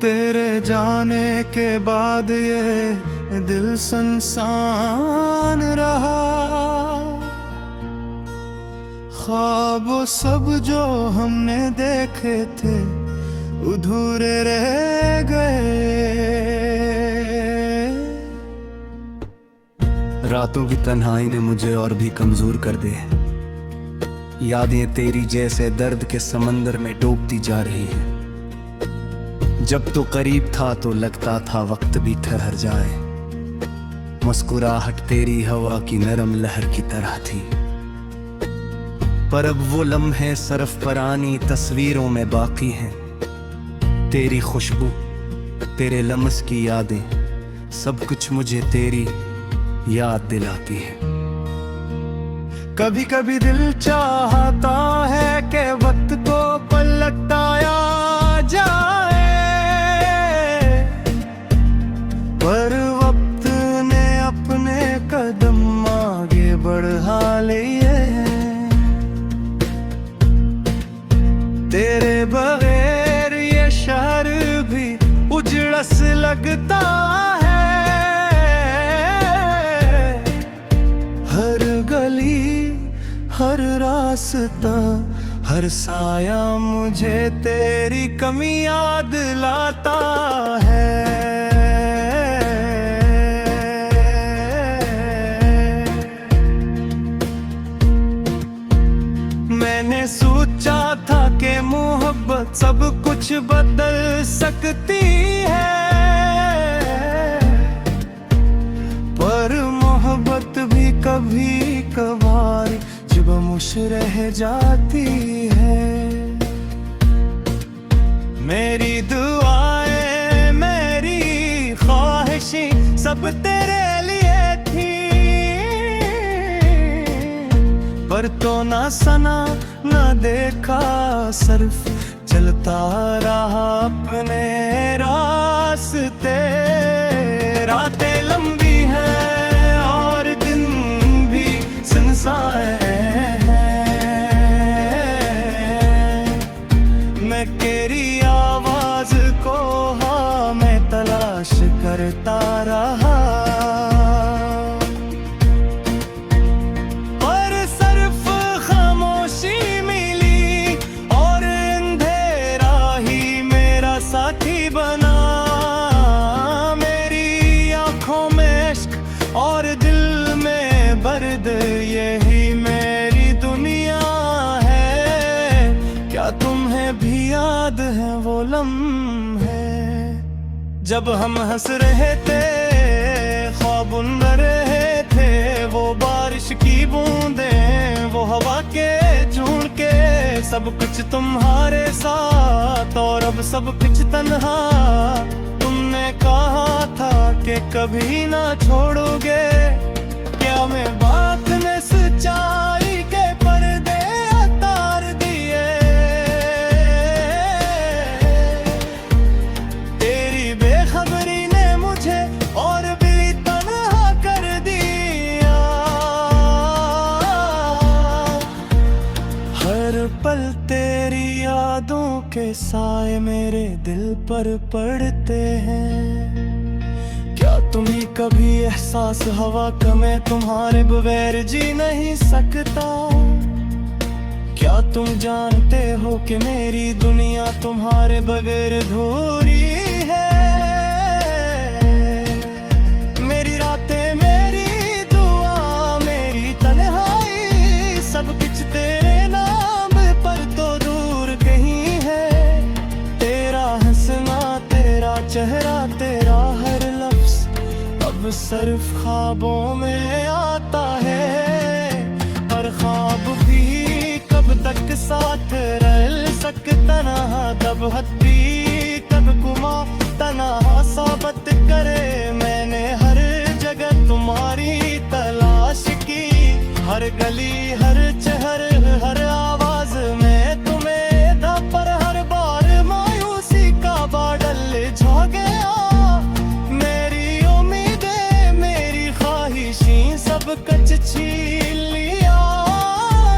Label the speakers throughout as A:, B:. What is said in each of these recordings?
A: तेरे जाने के बाद ये दिल सुनसान रहा। ख्वाब वो सब जो हमने देखे थे अधूरे रह गए। रातों की तन्हाई ने मुझे और भी कमजोर कर दिया। यादें तेरी जैसे दर्द के समंदर में डूबती जा रही हैं। जब तो करीब था तो लगता था वक्त भी ठहर जाए। मुस्कुराहट तेरी हवा की नरम लहर की तरह थी, पर अब वो लम्हे सरफ परानी तस्वीरों में बाकी हैं। तेरी खुशबू, तेरे लम्स की यादें, सब कुछ मुझे तेरी याद दिलाती है। कभी कभी दिल चाहता है कि वक्त को पलटाया जाए, पर वक्त ने अपने कदम आगे बढ़ा लिए हैं। तेरे बगैर ये शहर भी उजड़स लगता है। हर गली, हर रास्ता, हर साया मुझे तेरी कमी याद लाता है। मैंने सोचा था कि मोहब्बत सब कुछ बदल सकती है, पर मोहब्बत भी कभी कभार खामोश रह जाती है। मेरी दुआएं, मेरी ख्वाहिशें सब तेरे लिए थी, पर तो ना सना ना देखा, सिर्फ चलता रहा अपने रास्ते। रातें लंबी हैं और दिन भी सुनसान हैं, मैं तेरी आवाज को हाँ मैं तलाश करता रहा, पर सिर्फ खामोशी मिली और अंधेरा ही मेरा साथी बना। मेरी आंखों में इश्क और दिल में दर्द, यही मेरी दुनिया है। क्या तुम्हें भी याद है वो लम्हे जब हम हंस रहे थे, ख्वाब बुन रहे थे, वो बारिश की बूंदें, वो हवा के झोंके, सब कुछ तुम्हारे साथ और अब सब कुछ तन्हा। तुमने कहा था कि कभी ना छोड़ोगे, क्या मैं बात ने सच्चाई के पर्दे उतार दिए। तेरी बेखबरी ने मुझे और भी तन्हा कर दिया। हर पल तेरी यादों के साए मेरे दिल पर पड़ते हैं। क्या तुम्हें कभी एहसास हवा का मैं तुम्हारे बगैर जी नहीं सकता? क्या तुम जानते हो कि मेरी दुनिया तुम्हारे बगैर अधूरी है? मेरी रातें, मेरी दुआ, मेरी तन्हाई, सब कुछ तेरे नाम पर तो दूर कहीं है। तेरा हंसना, तेरा चेहरा, तेरा हर लफ्ज अब सिर्फ ख्वाबों में आता है। पर ख्वाब भी कब तक साथ रह सकता ना, तब हद भी तब कुमा तन्हा साबित करे। मैंने हर जगह तुम्हारी तलाश की, हर गली, हर चेहर, हर आवाज में तुम्हें था, पर हर बार मायूसी का बादल छा गया। मेरी उम्मीदें, मेरी ख्वाहिशें सब कुछ छीन लिया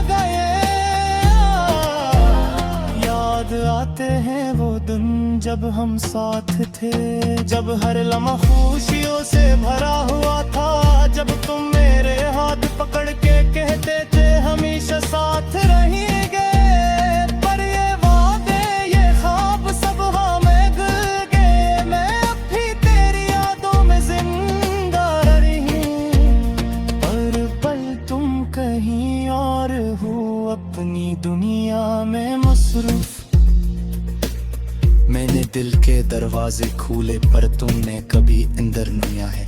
A: गए। याद आते हैं वो दिन जब हम साथ थे, जब हर लम्हा खुशियों से भरा हुआ था, जब तुम मेरे हाथ पकड़ के कहते थे हमेशा साथ रहेंगे। पर ये वादे ये ख्वाब सब हमें भूल गए, मैं अब भी तेरी यादों में जिंदा रही, पर पल तुम कहीं और हो, अपनी दुनिया में मसरूफ। मैंने दिल के दरवाजे खोले पर तुमने कभी अंदर नहीं आए,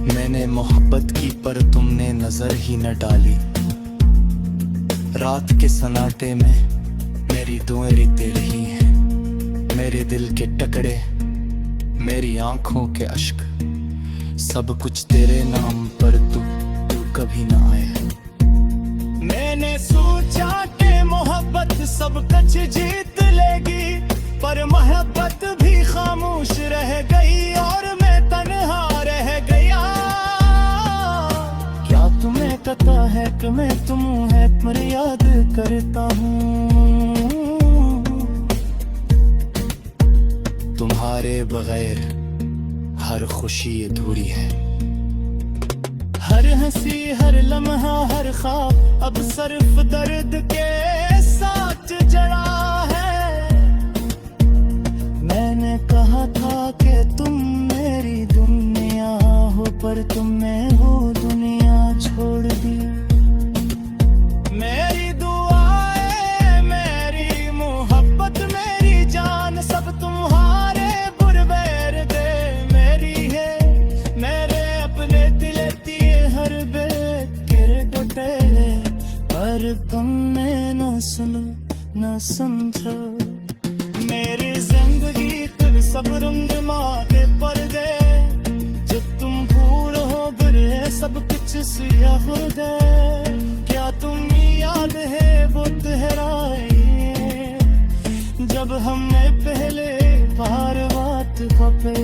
A: मैंने मोहब्बत की पर तुमने नजर ही न डाली। रात के सन्नाटे में मेरी दुआएं रीते रही हैं, मेरे दिल के टुकड़े, मेरी आंखों के अश्क, सब कुछ तेरे नाम पर तू कभी ना आया। मैंने सोचा कि मोहब्बत सब कुछ जीत लेगी, पर मोहब्बत भी खामोश रह गई और मैं तन्हा रह गया। क्या तुम्हें पता है कि मैं तुम्हें पर याद करता हूँ, तुम्हारे बगैर हर खुशी अधूरी है। हर हंसी हर लम्हा हर ख्वाब अब सिर्फ दर्द के साथ जड़ा है। मैंने कहा था कि तुम मेरी दुनिया हो, पर तुमने वो दुनिया छोड़ दी। मेरी दुआएं मेरी मोहब्बत मेरी जान सब तुम्हारे बुरबैर दे मेरी है, मेरे अपने दिल हर पर तुमने न सुनो न समझो। मेरी जिंदगी तुम सब रुंगमाते पर्दे, जब तुम भूल हो गए सब कुछ सिया हो दे। क्या तुम याद है वो ठहराए जब हमने पहले बार बात पे,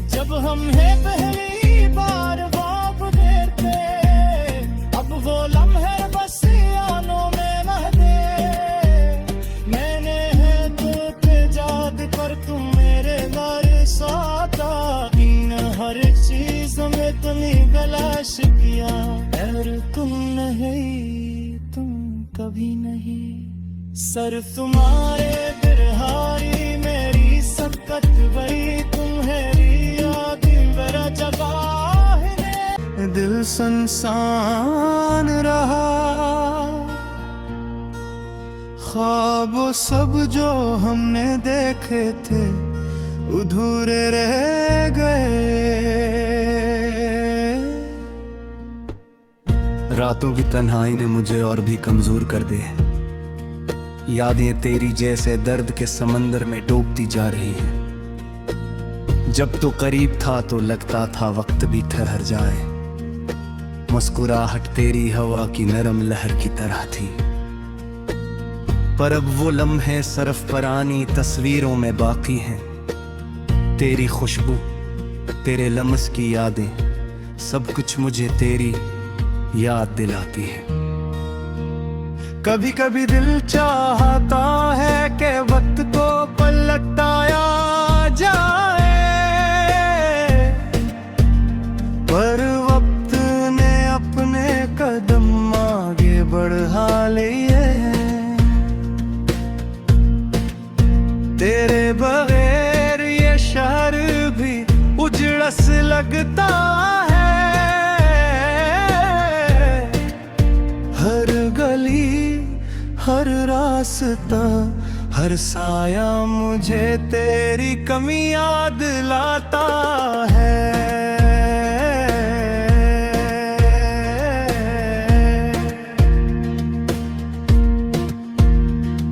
A: जब हमने पहली बार बाप देते, अब वो लम्हे बस यादों में महदे। मैंने है तो याद पर तुम मेरे घर साथ इन हर चीज में तुम्हें गलाश किया, और तुम नहीं तुम कभी नहीं। सर तुम्हारे बिरहारी मेरी सकत वही तुम्हारी याद मेरा जगह है, दिल संसान रहा। ख्वाब सब जो हमने देखे थे अधूरे रह गए। रातों की तन्हाई ने मुझे और भी कमजोर कर दे, यादें तेरी जैसे दर्द के समंदर में डूबती जा रही हैं। जब तो करीब था तो लगता था वक्त भी ठहर जाए, मुस्कुराहट तेरी हवा की नरम लहर की तरह थी, पर अब वो लम्हे सिर्फ पुरानी तस्वीरों में बाकी हैं। तेरी खुशबू तेरे लम्स की यादें सब कुछ मुझे तेरी याद दिलाती है। कभी कभी दिल चाहता है कि वक्त को पलटाया जाए, पर वक्त ने अपने कदम आगे बढ़ा लिए। तेरे बगैर ये शहर भी उजड़स लगता है, हर गली हर रास्ता हर साया मुझे तेरी कमी याद लाता है।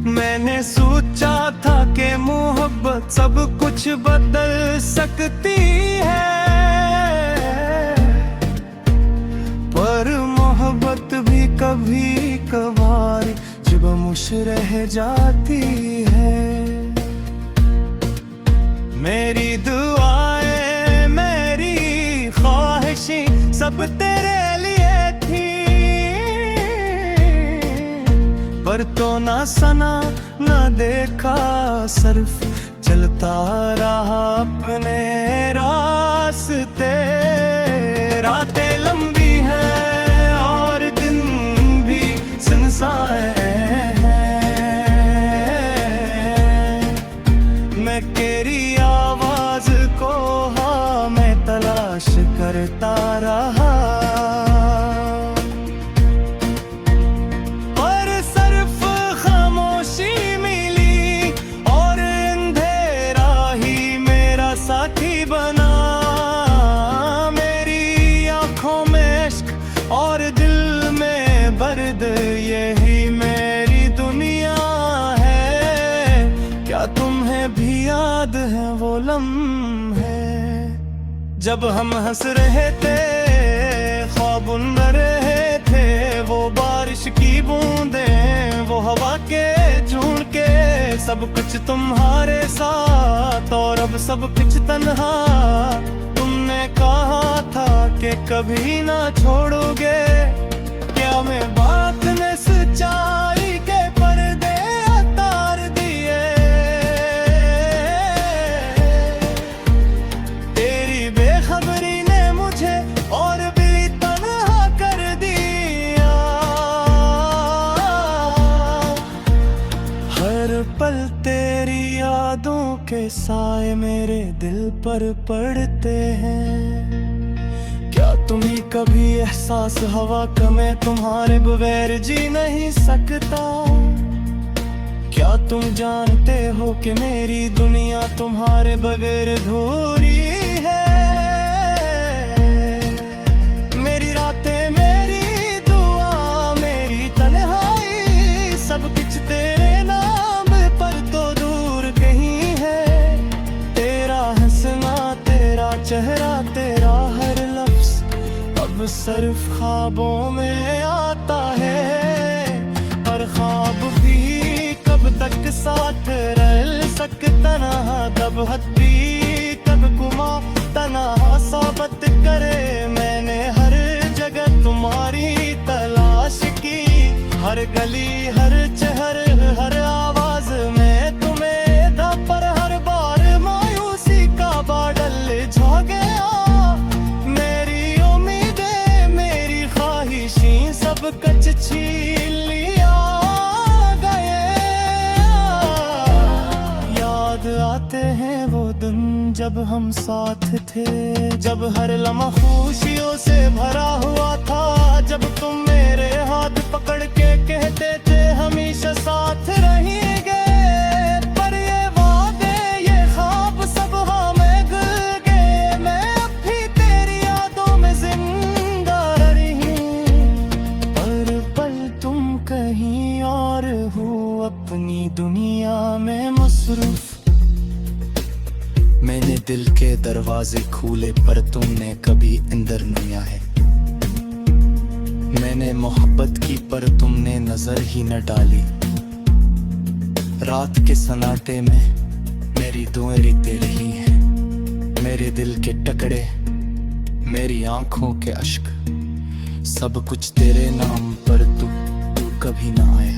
A: मैंने सोचा था कि मोहब्बत सब कुछ बदल सकती है, पर मोहब्बत भी कभी कभार खामोश रह जाती है। मेरी दुआएं मेरी ख्वाहिशें सब तेरे लिए थी, पर तो ना सना ना देखा, सिर्फ चलता रहा अपने रास्ते। रातें लंबी हैं और दिन भी सुनसान हैं, मैं तेरी आवाज को हाँ मैं तलाश करता रहा, पर सिर्फ खामोशी मिली और अंधेरा ही मेरा साथी बना। मेरी आंखों में इश्क और दिल में दर्द, यही मेरी दुनिया है। क्या तुम्हें भी याद है वो लम्हे जब हम हंस रहे थे, ख्वाब बुन रहे थे, वो बारिश की बूंदें, वो हवा के झोंके, सब कुछ तुम्हारे साथ और अब सब कुछ तन्हा। तुमने कहा था कि कभी ना छोड़ोगे, क्या मैं बात ने सच्चाई के पर्दे उतार दिए। तेरी बेखबरी ने मुझे और भी तन्हा कर दिया, हर पल तेरी यादों के साए मेरे दिल पर पड़ते हैं। क्या तुम्हें कभी एहसास हवा का मैं तुम्हारे बगैर जी नहीं सकता? क्या तुम जानते हो कि मेरी दुनिया तुम्हारे बगैर अधूरी है? मेरी रातें मेरी दुआ मेरी तन्हाई, सब कुछ तेरे नाम पर तो दूर कहीं है। तेरा हंसना तेरा चेहरा तेरा हर लफ्ज अब सिर्फ ख्वाबों में आता है, पर ख्वाब भी कब तक साथ रह सकता ना, तब हद भी कब गुमा तना साबित करे। मैंने हर जगह तुम्हारी तलाश की, हर गली हर चेहर हर आवाज में तुम्हें था, पर हर बार मायूसी का बादल छा गया। मेरी उम्मीदें मेरी ख्वाहिशें सब कुछ छीन लिया गए। याद आते हैं वो दिन जब हम साथ थे, जब हर लम्हा खुशियों से भरा हुआ था, जब तुम मेरे हाथ पकड़ के कहते थे हमेशा साथ रहेंगे। पर ये वादे ये ख्वाब सब हमें गल गए, मैं अब भी तेरी यादों में जिंदा रही, पर पल तुम कहीं और हो अपनी दुनिया में मसरूफ। मैंने दिल के दरवाजे खोले पर तुमने कभी अंदर नहीं आए, मैंने मोहब्बत की पर तुमने नजर ही न डाली। रात के सन्नाटे में मेरी दुआएं रिते रही हैं, मेरे दिल के टुकड़े मेरी आंखों के अश्क, सब कुछ तेरे नाम पर तू कभी ना आए।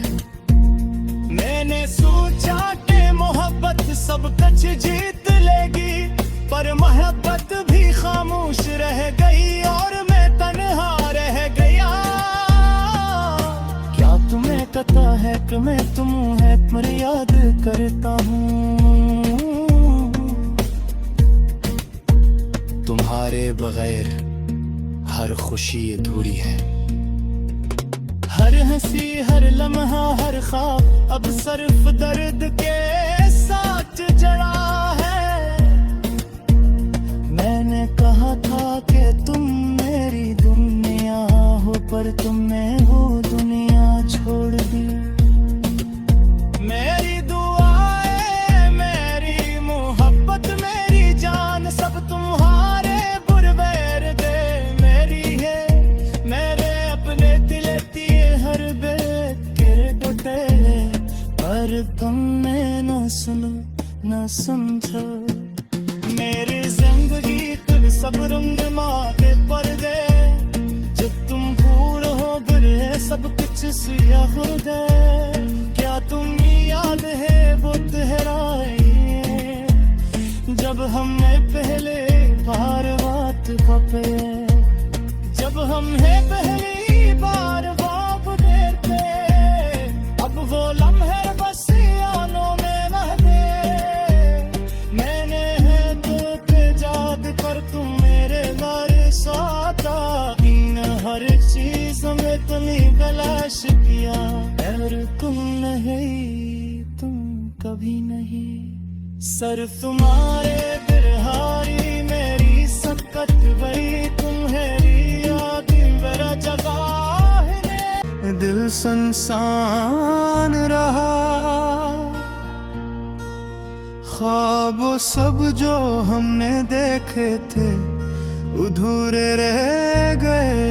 A: मैंने सोचा कि मोहब्बत सब कुछ जीत लेगी, पर मोहब्बत भी खामोश रह गई और मैं तन्हा रह गया। क्या तुम्हें पता है कि मैं तुम्हें पर याद करता हूँ, तुम्हारे बगैर हर खुशी अधूरी है। हर हंसी हर लम्हा हर ख्वाब अब सिर्फ दर्द के साथ जड़ा है। मैंने कहा था कि तुम मेरी दुनिया हो, पर तुमने वो दुनिया छोड़ दी। मेरी दुआएं मेरी मोहब्बत मेरी जान सब तुम्हारे बुरबैर दे मेरी है। मेरे अपने दिल दिए हर बेकिर टूटे, पर तुमने न सुनो न समझो। मेरी जिंदगी तुम सब रंग माँ के पर्दे, जब तुम भूल हो बुरे सब कुछ सिया खुदे क्या तुम्हें याद है वो तेहराए जब हमने पहले बार बात पापे जब हमने पहली बार बाप देते अब वो लम्हे बस यादों में महके मैंने है तो तेजाद पर तुम मेरे घर साता इन हर चीज में तुम्हें तलाश किया और तुम नहीं तुम कभी नहीं सर तुम्हारे बिरहारी मेरी सकत गई तुम्हारी याद मेरा जगह ने दिल संसान रहा ख्वाब सब जो हमने देखे थे अधूरे रह गए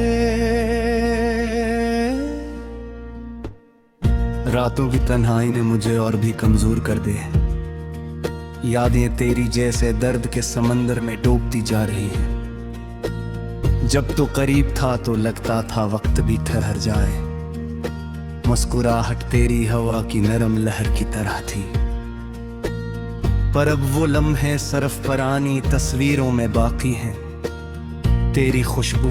A: रातों की तन्हाई ने मुझे और भी कमजोर कर दिया यादें तेरी जैसे दर्द के समंदर में डूबती जा रही है जब तो करीब था तो लगता था वक्त भी ठहर जाए मुस्कुराहट तेरी हवा की नरम लहर की तरह थी पर अब वो लम्हे सरफ परानी तस्वीरों में बाकी हैं तेरी खुशबू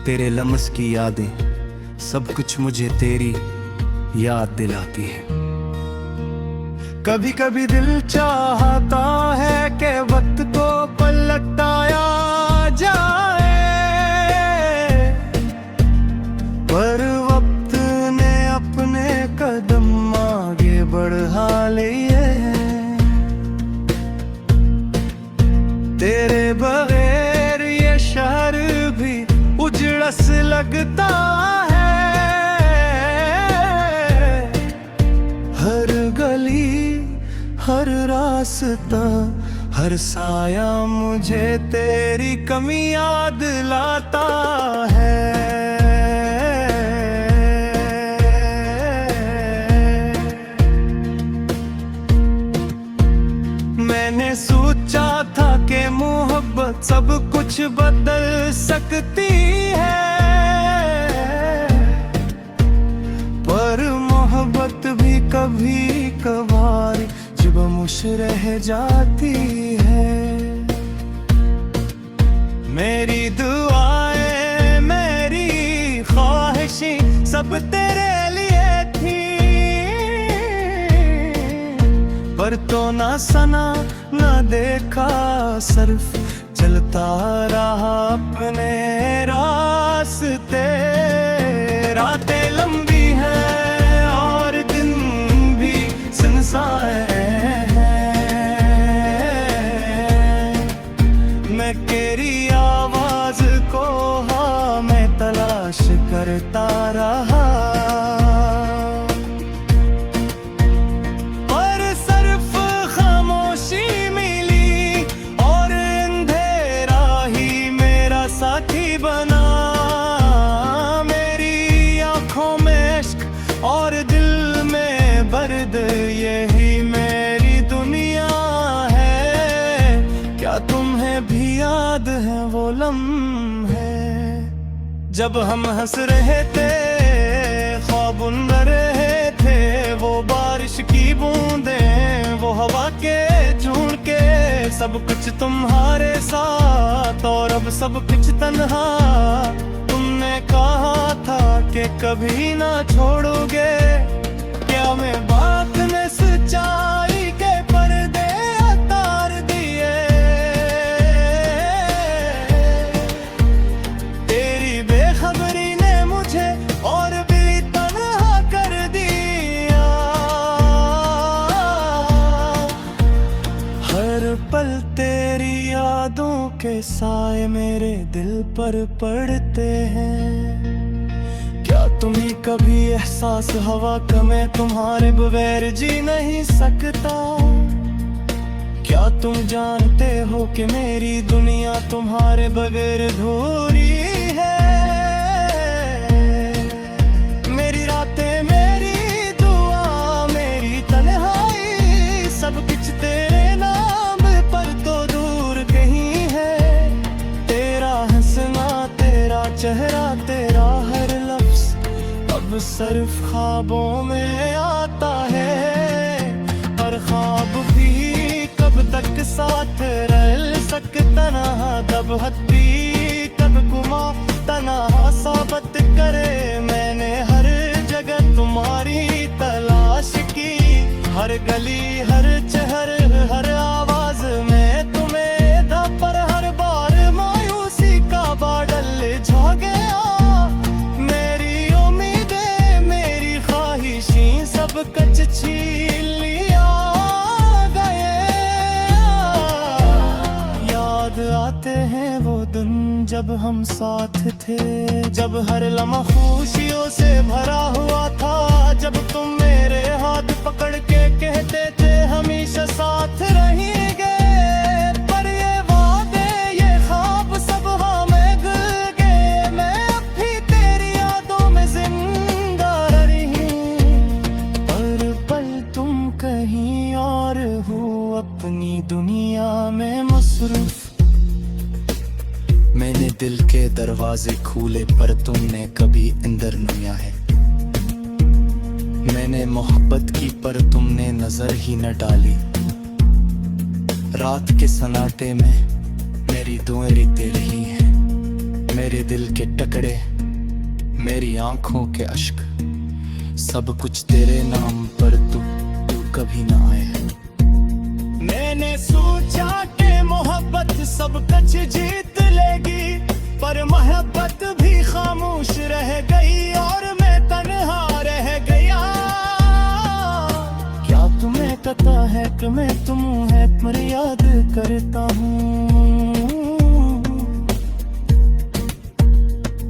A: तेरे लम्स की यादें सब कुछ मुझे तेरी याद दिलाती है कभी कभी दिल चाहता है कि वक्त को पलटाया जाए पर वक्त ने अपने कदम आगे बढ़ा लिए तेरे बगैर ये शहर भी उजड़स लगता है हर गली हर रास्ता हर साया मुझे तेरी कमी याद लाता है मैंने सोचा था कि मोहब्बत सब कुछ बदल सकती है पर मोहब्बत भी कभी कभार खामोश रह जाती है मेरी दुआएं मेरी ख्वाहिशें सब तेरे लिए थी पर तो ना सना ना देखा सिर्फ चलता रहा अपने रास्ते रातें लंबी हैं और दिन भी सुनसान मैं तेरी आवाज को हाँ मैं तलाश करता रहा पर सिर्फ खामोशी मिली और अंधेरा ही मेरा साथी बना मेरी आंखों में इश्क और दिल में दर्द यही मेरी दुनिया है क्या तुम्हें भी याद है वो लम्हे जब हम हंस रहे थे ख्वाब बुन रहे थे वो बारिश की बूंदें वो हवा के झूठ के सब कुछ तुम्हारे साथ और अब सब कुछ तन्हा तुमने कहा था कि कभी ना छोड़ोगे क्या मैं बात में सच्चाई के पर्दे उतार दिए तेरी बेखबरी ने मुझे और भी तन्हा कर दिया हर पल तेरी यादों के साए मेरे दिल पर पड़ते हैं क्या तुम्हें कभी एहसास हवा का मैं तुम्हारे बगैर जी नहीं सकता क्या तुम जानते हो कि मेरी दुनिया तुम्हारे बगैर अधूरी है मेरी रातें मेरी दुआ मेरी तन्हाई सब कुछ तेरे नाम पर तो दूर कहीं है तेरा हंसना तेरा चेहरा तेरा हर लफ्ज सिर्फ ख्वाबों में आता है, पर ख्वाब भी कब तक साथ रह सकता ना, दब हद्दी कब गुमा तना साबत करे। मैंने हर जगह तुम्हारी तलाश की, हर गली हर चहर हर आवाज में तुम्हें था, पर हर बार मायूसी का बादल छा गया। मेरी उम्मीदें मेरी ख्वाहिशें सब कच छीन लिया गए। याद आते हैं वो दिन जब हम साथ थे, जब हर लम्हा खुशियों से भरा हुआ था, जब तुम मेरे हाथ पकड़ के कहते थे हमेशा साथ रहेंगे। पर ये वादे ये ख्वाब सब हमें भूल गए, मैं अब भी तेरी यादों में जिंदा रही, पर पल तुम कहीं और हो अपनी दुनिया में मसरूफ। मैंने दिल के दरवाजे खोले पर तुमने कभी अंदर नहीं आए, मैंने मोहब्बत की पर तुमने नजर ही न डाली। रात के सन्नाटे में मेरी दुआएं रीते रही हैं, मेरे दिल के टुकड़े मेरी आंखों के अश्क, सब कुछ तेरे नाम पर तू कभी ना आए। मैंने सोचा कि मोहब्बत सब कुछ जीत लेगी, पर मोहब्बत भी खामोश रह गई और मैं तन्हा रह गया। क्या तुम्हें पता है कि मैं तुम है पर याद करता हूँ,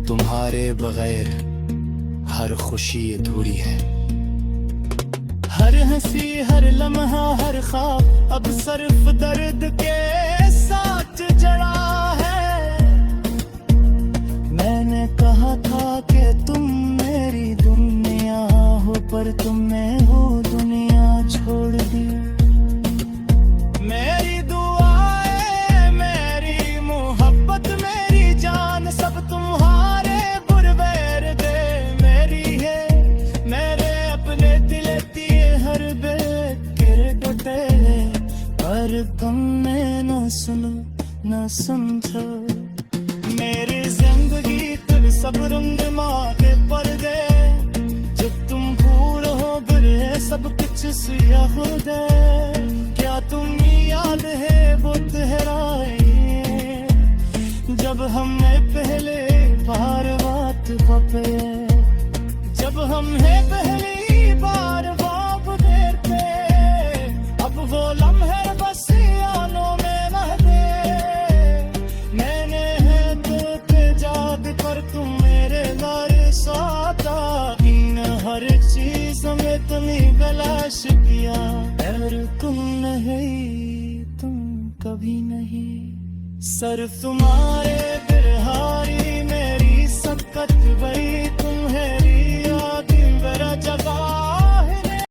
A: तुम्हारे बगैर हर खुशी अधूरी है। हर हंसी हर लम्हा हर ख्वाब अब सिर्फ दर्द के साथ जड़ा है। मैंने कहा था कि तुम मेरी दुनिया हो, पर तुमने वो दुनिया छोड़ दी। मेरी दुआएं मेरी मोहब्बत मेरी जान सब तुम्हारे बुरबैर दे मेरी है। मेरे अपने दिल दिए हर बेटे, पर तुमने न सुनो न समझो। मेरी जिंदगी तुम सब रंग मारे पर्दे, जब तुम भूल हो गए सब कुछ सिया हो दे। क्या तुम याद है वो ठहराए जब हमने पहले बार बात पे, जब हमने पहली बार बाप देते, अब वो लम्हे बस यादों में न दे। मैंने है तो तेजाब पर तुम मेरे घर साथा, इन हर चीज में तुम्हें तलाश किया, और तुम नहीं तुम कभी नहीं। सिर्फ तुम्हारे बिरहारी मेरी सकत वही तुम है।